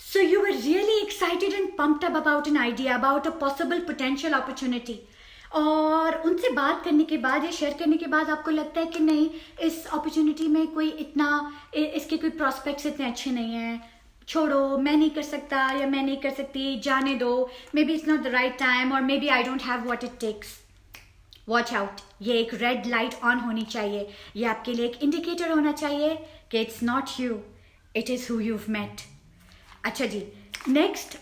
So you were really excited and pumped up about an idea, about a possible potential opportunity. और उनसे बात करने के बाद या शेयर करने के बाद आपको लगता है कि नहीं, इस अपॉर्चुनिटी में कोई इतना इसके कोई प्रॉस्पेक्ट्स इतने अच्छे नहीं हैं, छोड़ो, मैं नहीं कर सकता या मैं नहीं कर सकती, जाने दो, maybe it's not the right time और maybe I don't have what it takes. Watch out, ये एक रेड लाइट ऑन होनी चाहिए. ये आपके लिए एक इंडिकेटर होना चाहिए कि it's not you, it is who you've met. अच्छा जी, नेक्स्ट.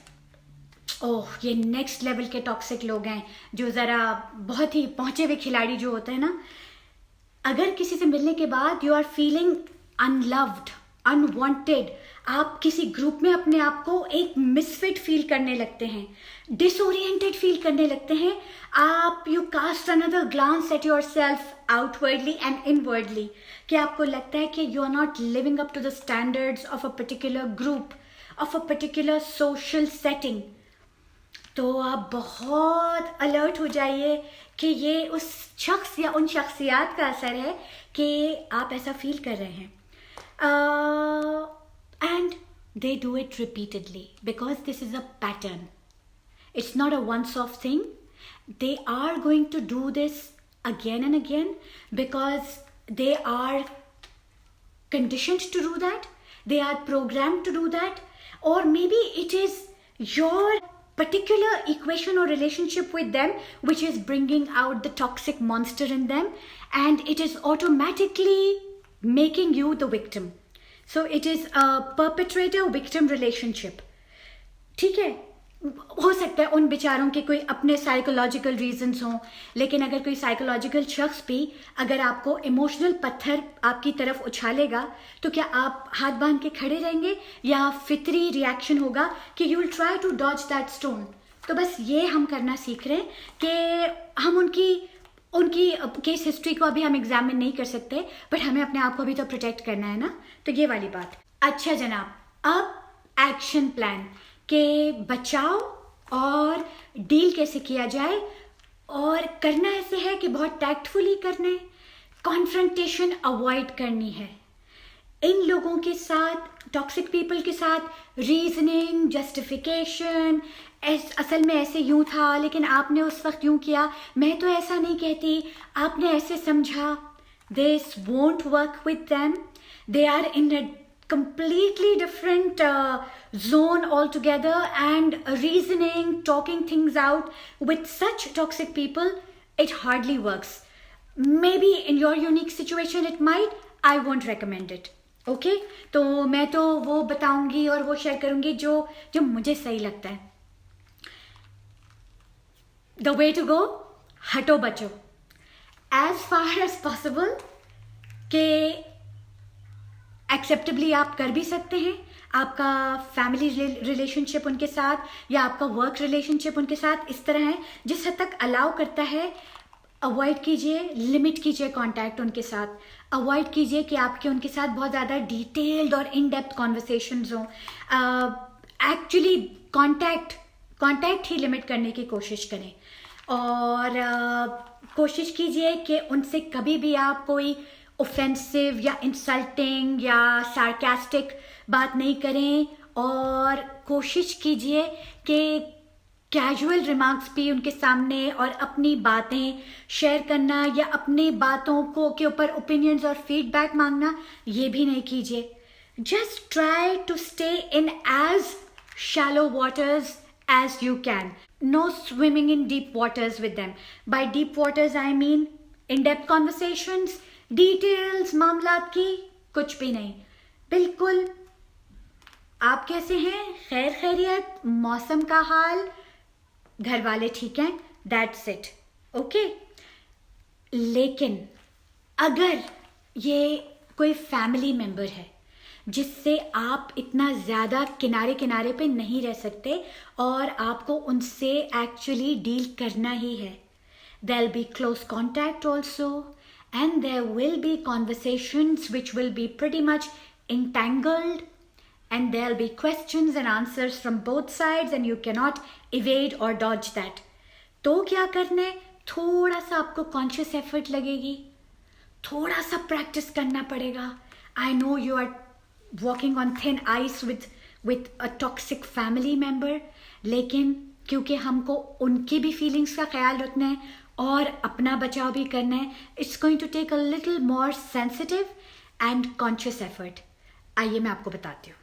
ओह, ये नेक्स्ट लेवल के टॉक्सिक लोग हैं जो ज़रा बहुत ही पहुंचे हुए खिलाड़ी जो होते हैं ना. अगर किसी से मिलने के बाद you are feeling unloved, unwanted, आप किसी ग्रुप में अपने आप को एक मिसफिट फील करने लगते हैं, डिसोरिएंटेड फील करने लगते हैं, आप you cast another glance at your self outwardly and inwardly, कि आपको लगता है कि you are not living up to the standards of a particular group, of a particular social setting. तो आप बहुत अलर्ट हो जाइए कि ये उस शख्स या उन शख्सियात का असर है कि आप ऐसा फील कर रहे हैं. And they do it repeatedly because this is a pattern. It's not a once-off thing. They are going to do this again and again because they are conditioned to do that. They are programmed to do that. Or maybe it is your particular equation or relationship with them which is bringing out the toxic monster in them, and it is automatically making you the victim. So it is a perpetrator-victim relationship. ठीक है, हो सकता है उन बेचारों के कोई अपने साइकोलॉजिकल रीजंस हों, लेकिन अगर कोई साइकोलॉजिकल शख्स भी अगर आपको इमोशनल पत्थर आपकी तरफ उछालेगा तो क्या आप हाथ बांध के खड़े रहेंगे या फितरी रिएक्शन होगा कि you will try to dodge that stone. तो बस ये हम करना सीख रहे हैं कि हम उनकी केस हिस्ट्री को अभी हम एग्जामिन नहीं कर सकते, बट हमें अपने आप को भी तो प्रोटेक्ट करना है ना. तो ये वाली बात. अच्छा जनाब, अब एक्शन प्लान के बचाव और डील कैसे किया जाए, और करना ऐसे है कि बहुत टैक्टफुली करना है, कॉन्फ्रंटेशन अवॉइड करनी है. इन लोगों के साथ, टॉक्सिक पीपल के साथ रीजनिंग, जस्टिफिकेशन, असल में ऐसे यूं था लेकिन आपने उस वक्त यूं किया, मैं तो ऐसा नहीं कहती, आपने ऐसे समझा, this won't work with them. They are in a completely different zone altogether, and reasoning, talking things out with such toxic people, it hardly works. Maybe in your unique situation it might. I won't recommend it. Okay? तो मैं तो वो बताऊंगी और वो share करूंगी जो मुझे सही लगता है. The way to go, हटो बचो as far as possible. के एक्सेप्टेबली आप कर भी सकते हैं. आपका फैमिली रिलेशनशिप उनके साथ या आपका वर्क रिलेशनशिप उनके साथ इस तरह है जिस हद तक अलाउ करता है, अवॉइड कीजिए, लिमिट कीजिए कांटेक्ट उनके साथ. अवॉइड कीजिए कि आपके उनके साथ बहुत ज़्यादा डिटेल्ड और इन डेप्थ कॉन्वर्सेशंस हों. एक्चुअली कांटेक्ट ही लिमिट करने की कोशिश करें, और कोशिश कीजिए कि उनसे कभी भी आप कोई ऑफेंसिव या इंसल्टिंग या सार्कास्टिक बात नहीं करें, और कोशिश कीजिए कि कैजुअल रिमार्क्स भी उनके सामने और अपनी बातें शेयर करना या अपनी बातों को के ऊपर ओपिनियंस और फीडबैक मांगना ये भी नहीं कीजिए. Just try to stay in as shallow waters as you can. No swimming in deep waters with them. By deep waters I mean in-depth conversations, details, मामलात की कुछ भी नहीं. बिल्कुल आप कैसे हैं, खैर खैरियत, मौसम का हाल, घर वाले ठीक हैं, दैट्स इट. ओके. लेकिन अगर ये कोई फैमिली मेंबर है जिससे आप इतना ज़्यादा किनारे किनारे पे नहीं रह सकते और आपको उनसे एक्चुअली डील करना ही है, there'll be close contact also, and there will be conversations which will be pretty much entangled, and there'll be questions and answers from both sides and you cannot evade or dodge that. तो क्या करने, थोड़ा सा आपको conscious effort लगेगी, थोड़ा सा practice करना पड़ेगा. I know you are walking on thin ice with with a toxic family member, लेकिन क्योंकि हमको उनकी भी फीलिंग्स का ख्याल रखना है और अपना बचाव भी करना है, it's going to take a little more sensitive and conscious effort. आइए मैं आपको बताती हूँ।